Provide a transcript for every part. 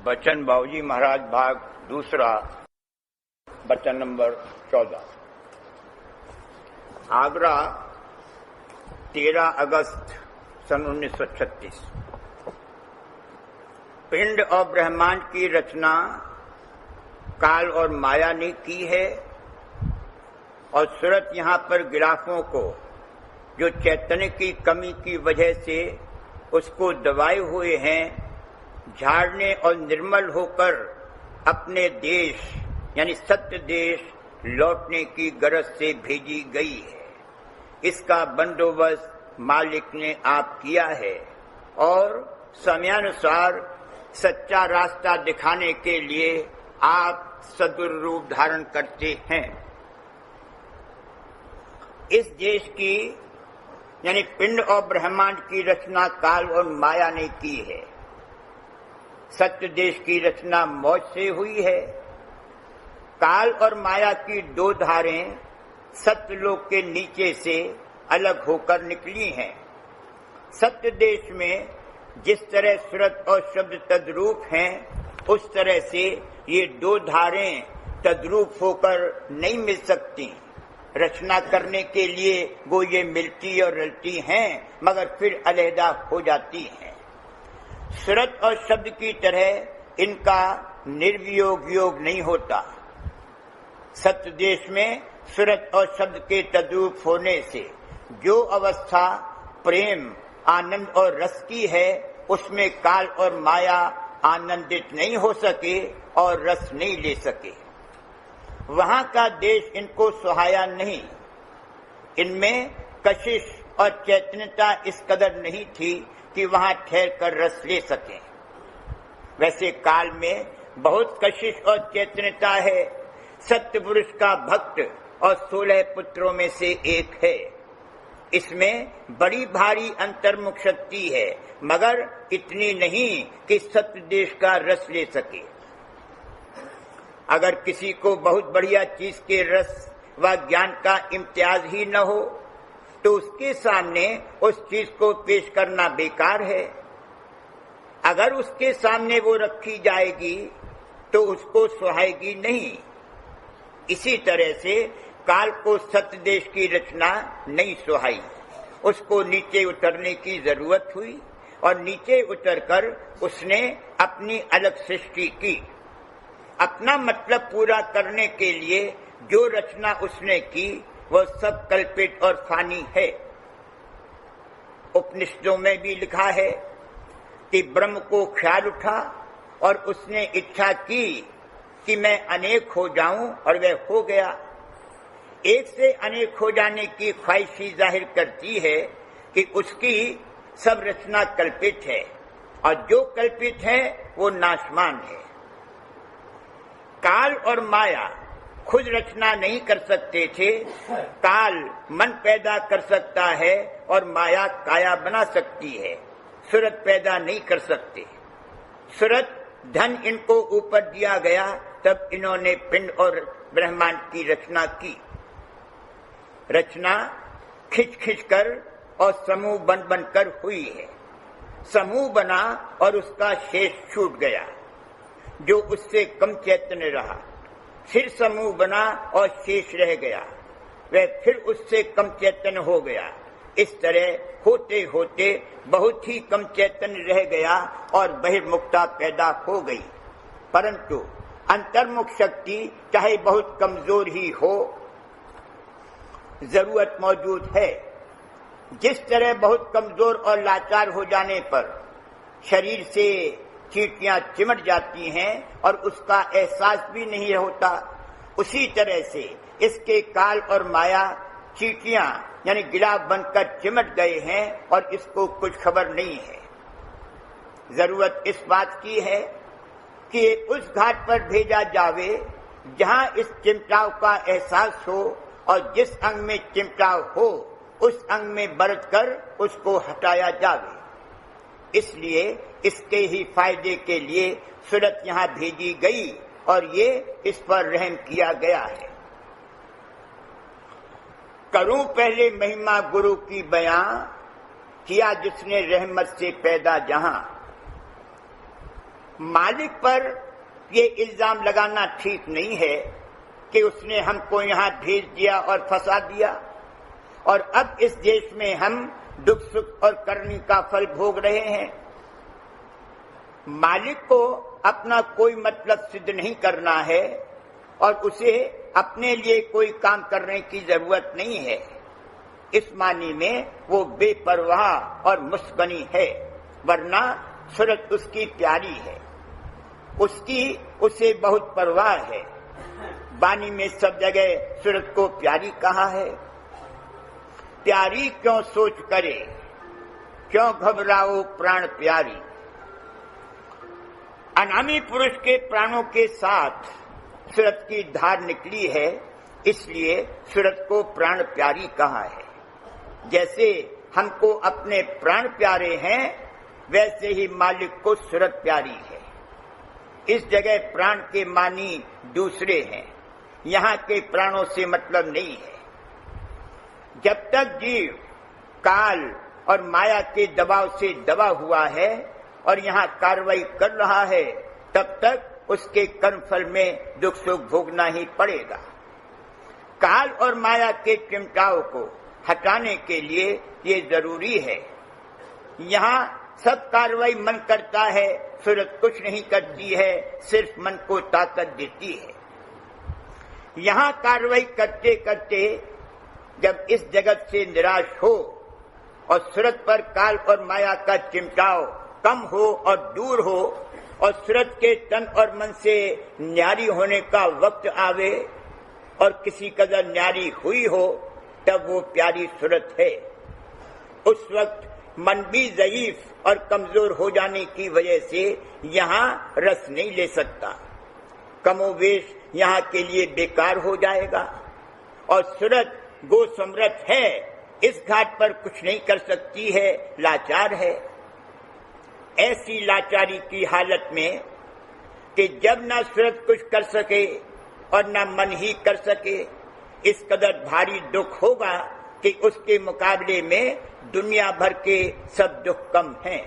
बच्चन बाबूजी महाराज भाग दूसरा, बच्चन नंबर 14। आगरा, 13 अगस्त सन 1936। पिंड और ब्रह्मांड की रचना काल और माया ने की है और सूरत यहाँ पर गिराफों को जो चैतन्य की कमी की वजह से उसको दबाए हुए हैं, झाड़ने और निर्मल होकर अपने देश यानी सत्य देश लौटने की गरज से भेजी गई है। इसका बंदोबस्त मालिक ने आप किया है और समयानुसार सच्चा रास्ता दिखाने के लिए आप सदुर रूप धारण करते हैं। इस देश की यानी पिंड और ब्रह्मांड की रचना काल और माया ने की है। सत्य देश की रचना मौज से हुई है। काल और माया की दो धारें सत्यलोक के नीचे से अलग होकर निकली हैं। सत्य देश में जिस तरह सूरत और शब्द तद्रूप हैं, उस तरह से ये दो धारें तद्रूप होकर नहीं मिल सकती। रचना करने के लिए वो ये मिलती और रलती हैं, मगर फिर अलहदा हो जाती हैं। सूरत और शब्द की तरह इनका निर्वियोग योग नहीं होता। सत्य देश में सूरत और शब्द के तद्रूप होने से जो अवस्था प्रेम, आनंद और रस की है, उसमें काल और माया आनंदित नहीं हो सके और रस नहीं ले सके। वहां का देश इनको सुहाया नहीं। इनमें कशिश और चैतन्यता इस कदर नहीं थी कि वहां ठहर कर रस ले सकें। वैसे काल में बहुत कशिश और चैतन्यता है। सत्य पुरुष का भक्त और 16 पुत्रों में से एक है। इसमें बड़ी भारी अंतर्मुख शक्ति है, मगर इतनी नहीं कि सत्य देश का रस ले सके। अगर किसी को बहुत बढ़िया चीज के रस व ज्ञान का इम्तियाज ही न हो, तो उसके सामने उस चीज को पेश करना बेकार है। अगर उसके सामने वो रखी जाएगी तो उसको सुहाएगी नहीं। इसी तरह से काल को सत्य देश की रचना नहीं सुहाई। उसको नीचे उतरने की जरूरत हुई और नीचे उतरकर उसने अपनी अलग सृष्टि की। अपना मतलब पूरा करने के लिए जो रचना उसने की वह सब कल्पित और फानी है। उपनिषदों में भी लिखा है कि ब्रह्म को ख्याल उठा और उसने इच्छा की कि मैं अनेक हो जाऊं, और वह हो गया। एक से अनेक हो जाने की ख्वाहिश ही जाहिर करती है कि उसकी सब रचना कल्पित है और जो कल्पित है वो नाशमान है। काल और माया खुद रचना नहीं कर सकते थे। काल मन पैदा कर सकता है और माया काया बना सकती है। सूरत पैदा नहीं कर सकते। सूरत धन इनको ऊपर दिया गया, तब इन्होंने पिंड और ब्रह्मांड की रचना की। रचना खिंच खिंच कर और समूह बन बनकर हुई है। समूह बना और उसका शेष छूट गया, जो उससे कम चैतन्य रहा। फिर समूह बना और शेष रह गया, वह फिर उससे कम चैतन्य हो गया। इस तरह होते होते बहुत ही कम चैतन्य रह गया और बहिर्मुखता पैदा हो गई। परंतु अंतर्मुख शक्ति चाहे बहुत कमजोर ही हो, जरूरत मौजूद है। जिस तरह बहुत कमजोर और लाचार हो जाने पर शरीर से चींटियां चिमट जाती हैं और उसका एहसास भी नहीं होता, उसी तरह से इसके काल और माया चींटियां यानी गिलाफ बनकर चिमट गए हैं और इसको कुछ खबर नहीं है। जरूरत इस बात की है कि उस घाट पर भेजा जावे जहां इस चिमटाव का एहसास हो और जिस अंग में चिमटाव हो उस अंग में बरत कर उसको हटाया जावे। इसलिए इसके ही फायदे के लिए सूरत यहाँ भेजी गई और ये इस पर रहम किया गया है। करूं पहले महिमा गुरु की बयां, किया जिसने रहमत से पैदा जहां। मालिक पर ये इल्जाम लगाना ठीक नहीं है कि उसने हमको यहां भेज दिया और फंसा दिया और अब इस देश में हम दुख सुख और करनी का फल भोग रहे हैं। मालिक को अपना कोई मतलब सिद्ध नहीं करना है और उसे अपने लिए कोई काम करने की जरूरत नहीं है। इस मानी में वो बेपरवाह और मुस्कनी है, वरना सूरत उसकी प्यारी है, उसकी उसे बहुत परवाह है। बानी में सब जगह सूरत को प्यारी कहा है। प्यारी क्यों सोच करे, क्यों घबराओ प्राण प्यारी। अनामी पुरुष के प्राणों के साथ सूरत की धार निकली है, इसलिए सूरत को प्राण प्यारी कहा है। जैसे हमको अपने प्राण प्यारे हैं, वैसे ही मालिक को सूरत प्यारी है। इस जगह प्राण के मानी दूसरे हैं, यहाँ के प्राणों से मतलब नहीं है। जब तक जीव काल और माया के दबाव से दबा हुआ है और यहाँ कार्रवाई कर रहा है, तब तक उसके कर्मफल में दुख सुख भोगना ही पड़ेगा। काल और माया के चिमटाओं को हटाने के लिए ये जरूरी है। यहाँ सब कार्रवाई मन करता है, सूरत कुछ नहीं करती है, सिर्फ मन को ताकत देती है। यहाँ कार्रवाई करते करते जब इस जगत से निराश हो और सूरत पर काल और माया का चिमटाव कम हो और दूर हो और सूरत के तन और मन से न्यारी होने का वक्त आवे और किसी कदर न्यारी हुई हो, तब वो प्यारी सूरत है। उस वक्त मन भी ज़ईफ और कमजोर हो जाने की वजह से यहाँ रस नहीं ले सकता, कमोवेश यहाँ के लिए बेकार हो जाएगा। और सूरत गो समृत है, इस घाट पर कुछ नहीं कर सकती है, लाचार है। ऐसी लाचारी की हालत में कि जब ना सूरत कुछ कर सके और ना मन ही कर सके, इस कदर भारी दुख होगा कि उसके मुकाबले में दुनिया भर के सब दुख कम हैं।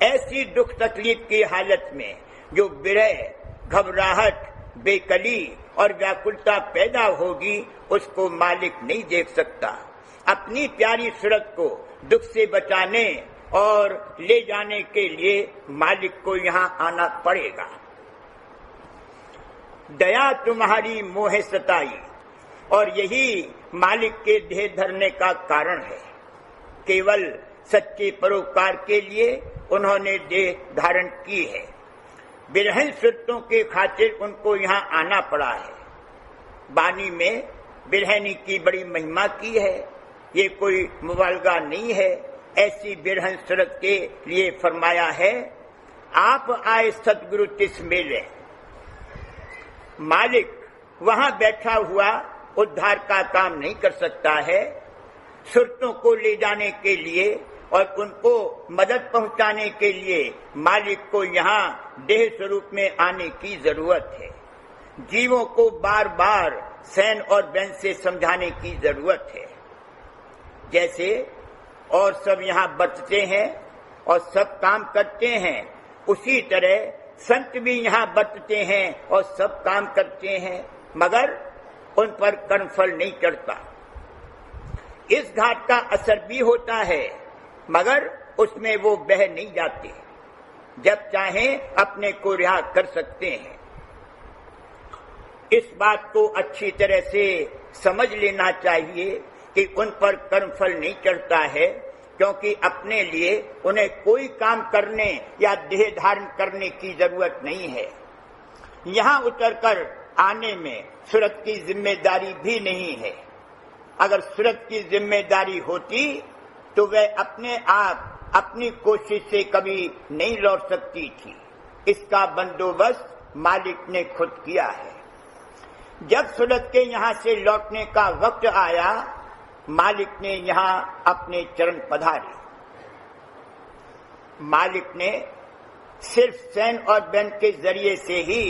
ऐसी दुख तकलीफ की हालत में जो विरह, घबराहट, बेकली और व्याकुलता पैदा होगी, उसको मालिक नहीं देख सकता। अपनी प्यारी सूरत को दुख से बचाने और ले जाने के लिए मालिक को यहाँ आना पड़ेगा। दया तुम्हारी मोह सताई, और यही मालिक के देह धरने का कारण है। केवल सच्चे परोपकार के लिए उन्होंने देह धारण की है। बिरहन सूरतों के खातिर उनको यहाँ आना पड़ा है। बानी में बिरहनी की बड़ी महिमा की है, ये कोई मुबालगा नहीं है। ऐसी बिरहन सूरत के लिए फरमाया है, आप आए सतगुरु तिस मेले। मालिक वहां बैठा हुआ उद्धार का काम नहीं कर सकता है। सूरतों को ले जाने के लिए और उनको मदद पहुंचाने के लिए मालिक को यहाँ देह स्वरूप में आने की जरूरत है। जीवों को बार बार सैन और बैन से समझाने की जरूरत है। जैसे और सब यहाँ बरतते हैं और सब काम करते हैं, उसी तरह संत भी यहाँ बरतते हैं और सब काम करते हैं, मगर उन पर कर्मफल नहीं चढ़ता। इस घाट का असर भी होता है, मगर उसमें वो बह नहीं जाते। जब चाहें अपने को रिहा कर सकते हैं। इस बात को अच्छी तरह से समझ लेना चाहिए कि उन पर कर्मफल नहीं चढ़ता है, क्योंकि अपने लिए उन्हें कोई काम करने या देह धारण करने की जरूरत नहीं है। यहाँ उतरकर आने में सूरत की जिम्मेदारी भी नहीं है। अगर सूरत की जिम्मेदारी होती तो वह अपने आप अपनी कोशिश से कभी नहीं लौट सकती थी। इसका बंदोबस्त मालिक ने खुद किया है। जब सूरत के यहाँ से लौटने का वक्त आया, मालिक ने यहाँ अपने चरण पधारे। मालिक ने सिर्फ सैन और बैन के जरिए से ही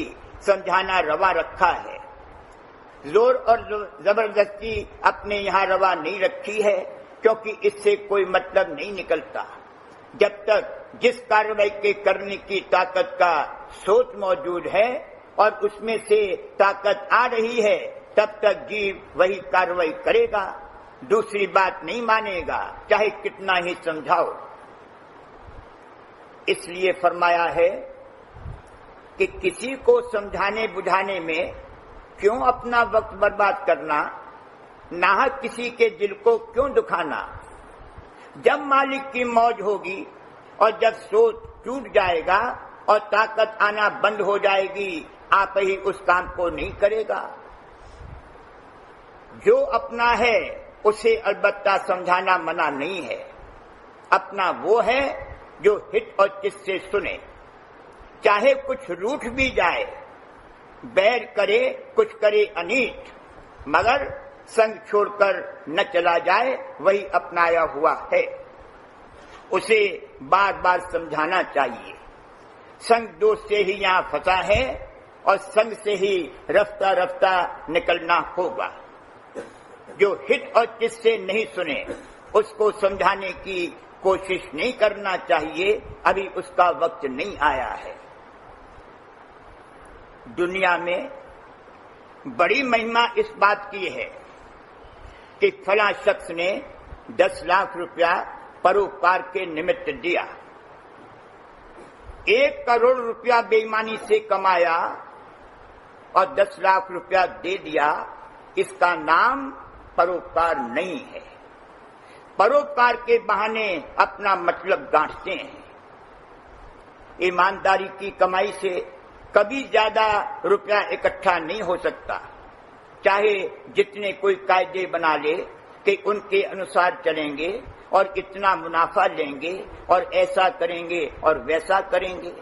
समझाना रवा रखा है। जोर और जबरदस्ती अपने यहाँ रवा नहीं रखी है, क्योंकि इससे कोई मतलब नहीं निकलता। जब तक जिस कार्रवाई के करने की ताकत का सोच मौजूद है और उसमें से ताकत आ रही है, तब तक जीव वही कार्रवाई करेगा, दूसरी बात नहीं मानेगा, चाहे कितना ही समझाओ। इसलिए फरमाया है कि किसी को समझाने बुझाने में क्यों अपना वक्त बर्बाद करना, नाहक किसी के दिल को क्यों दुखाना। जब मालिक की मौज होगी और जब सोच टूट जाएगा और ताकत आना बंद हो जाएगी, आप ही उस काम को नहीं करेगा। जो अपना है उसे अलबत्ता समझाना मना नहीं है। अपना वो है जो हित और चित से सुने, चाहे कुछ रूठ भी जाए, बैर करे कुछ करे अनीत, मगर संग छोड़कर न चला जाए, वही अपनाया हुआ है। उसे बार बार समझाना चाहिए। संग दोष से ही यहाँ फंसा है और संग से ही रफ्ता रफ्ता निकलना होगा। जो हित और चित से नहीं सुने, उसको समझाने की कोशिश नहीं करना चाहिए, अभी उसका वक्त नहीं आया है। दुनिया में बड़ी महिमा इस बात की है कि फला शख्स ने 10 लाख रुपया परोपकार के निमित्त दिया, 1 करोड़ रुपया बेईमानी से कमाया और 10 लाख रुपया दे दिया। इसका नाम परोपकार नहीं है। परोपकार के बहाने अपना मतलब गांठते हैं। ईमानदारी की कमाई से कभी ज्यादा रुपया इकट्ठा नहीं हो सकता, चाहे जितने कोई कायदे बना ले कि उनके अनुसार चलेंगे और इतना मुनाफा लेंगे और ऐसा करेंगे और वैसा करेंगे।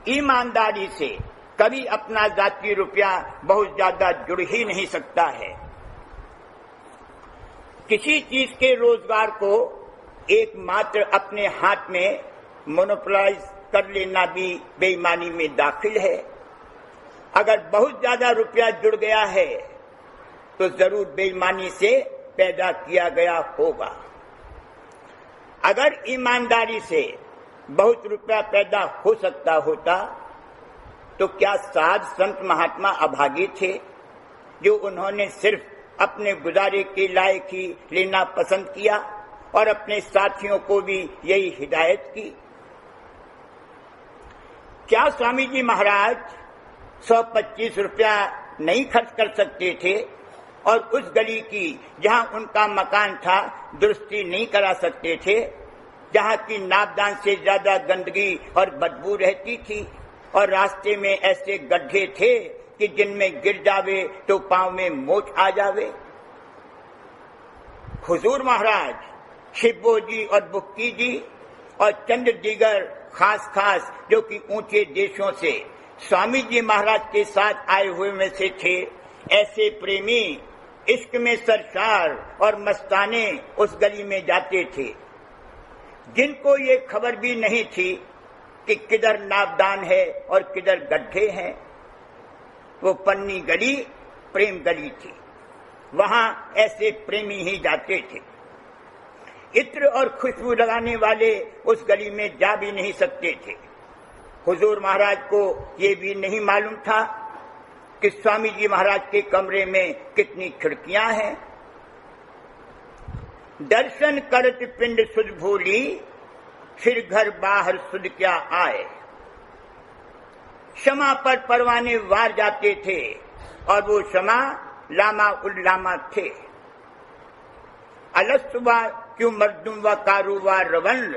ईमानदारी से कभी अपना जाती रुपया बहुत ज्यादा जुड़ ही नहीं सकता है। किसी चीज के रोजगार को एकमात्र अपने हाथ में मोनोपोलाइज कर लेना भी बेईमानी में दाखिल है। अगर बहुत ज्यादा रुपया जुड़ गया है तो जरूर बेईमानी से पैदा किया गया होगा। अगर ईमानदारी से बहुत रुपया पैदा हो सकता होता तो क्या साध संत महात्मा अभागी थे जो उन्होंने सिर्फ अपने गुजारे के लायक ही लेना पसंद किया और अपने साथियों को भी यही हिदायत की? क्या स्वामी जी महाराज 125 रुपया नहीं खर्च कर सकते थे और उस गली की जहां उनका मकान था दुरुस्ती नहीं करा सकते थे, जहां की नापदान से ज्यादा गंदगी और बदबू रहती थी और रास्ते में ऐसे गड्ढे थे कि जिनमें गिर जावे तो पांव में मोच आ जावे? हुजूर महाराज, शिब्बो जी और बुक्की जी और चंद दीगर खास जो कि ऊंचे देशों से स्वामी जी महाराज के साथ आए हुए में से थे, ऐसे प्रेमी इश्क में सरशार और मस्ताने उस गली में जाते थे जिनको ये खबर भी नहीं थी कि किधर नापदान है और किधर गड्ढे हैं। वो पन्नी गली प्रेम गली थी, वहां ऐसे प्रेमी ही जाते थे। इत्र और खुशबू लगाने वाले उस गली में जा भी नहीं सकते थे। हुजूर महाराज को ये भी नहीं मालूम था कि स्वामी जी महाराज के कमरे में कितनी खिड़कियां हैं। दर्शन करत पिंड सुध भूली, फिर घर बाहर सुध क्या आए। क्षमा पर परवाने वार जाते थे और वो क्षमा लामा उल्लामा थे। अलस्तुबा क्यों मर्दुम व कारोबार रवन,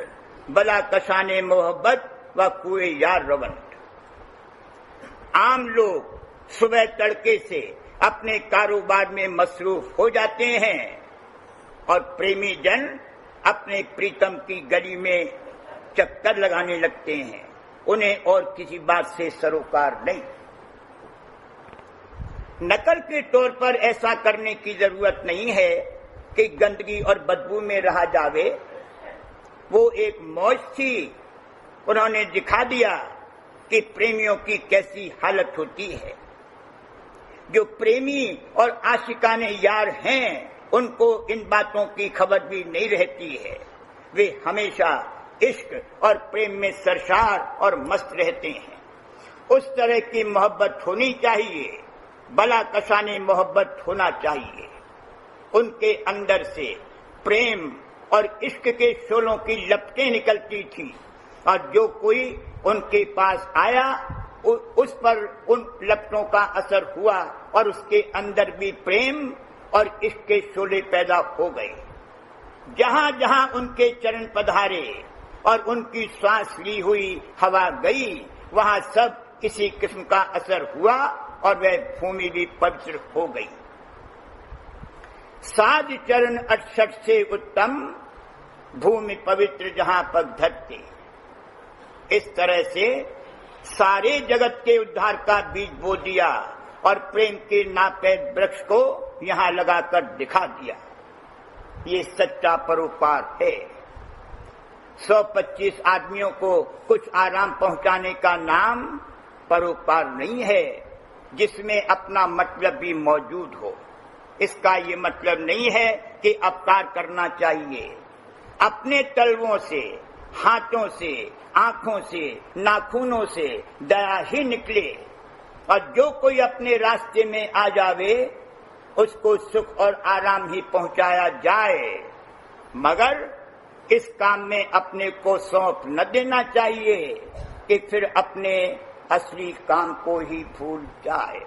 बला कशाने मोहब्बत व कुए यार रवन। आम लोग सुबह तड़के से अपने कारोबार में मसरूफ हो जाते हैं और प्रेमी जन अपने प्रीतम की गली में चक्कर लगाने लगते हैं। उन्हें और किसी बात से सरोकार नहीं। नकल के तौर पर ऐसा करने की जरूरत नहीं है कि गंदगी और बदबू में रहा जावे। वो एक मौज थी, उन्होंने दिखा दिया कि प्रेमियों की कैसी हालत होती है। जो प्रेमी और आशिकाने यार हैं, उनको इन बातों की खबर भी नहीं रहती है। वे हमेशा इश्क और प्रेम में सरशार और मस्त रहते हैं। उस तरह की मोहब्बत होनी चाहिए, बला कसाने मोहब्बत होना चाहिए। उनके अंदर से प्रेम और इश्क के शोलों की लपटें निकलती थी और जो कोई उनके पास आया उस पर उन लपटों का असर हुआ और उसके अंदर भी प्रेम और इश्क के शोले पैदा हो गए। जहां जहां उनके चरण पधारे और उनकी सांस ली हुई हवा गई, वहां सब किसी किस्म का असर हुआ और वह भूमि भी पवित्र हो गई। साध चरण 68 से उत्तम, भूमि पवित्र जहां पग धरते। इस तरह से सारे जगत के उद्धार का बीज बो दिया और प्रेम के नापैद वृक्ष को यहां लगाकर दिखा दिया। ये सच्चा परोपकार है। 125 आदमियों को कुछ आराम पहुंचाने का नाम परोपकार नहीं है, जिसमें अपना मतलब भी मौजूद हो। इसका ये मतलब नहीं है कि अपकार करना चाहिए। अपने तलवों से, हाथों से, आंखों से, नाखूनों से दया ही निकले और जो कोई अपने रास्ते में आ जावे उसको सुख और आराम ही पहुंचाया जाए, मगर इस काम में अपने को सौंप न देना चाहिए कि फिर अपने असली काम को ही भूल जाए।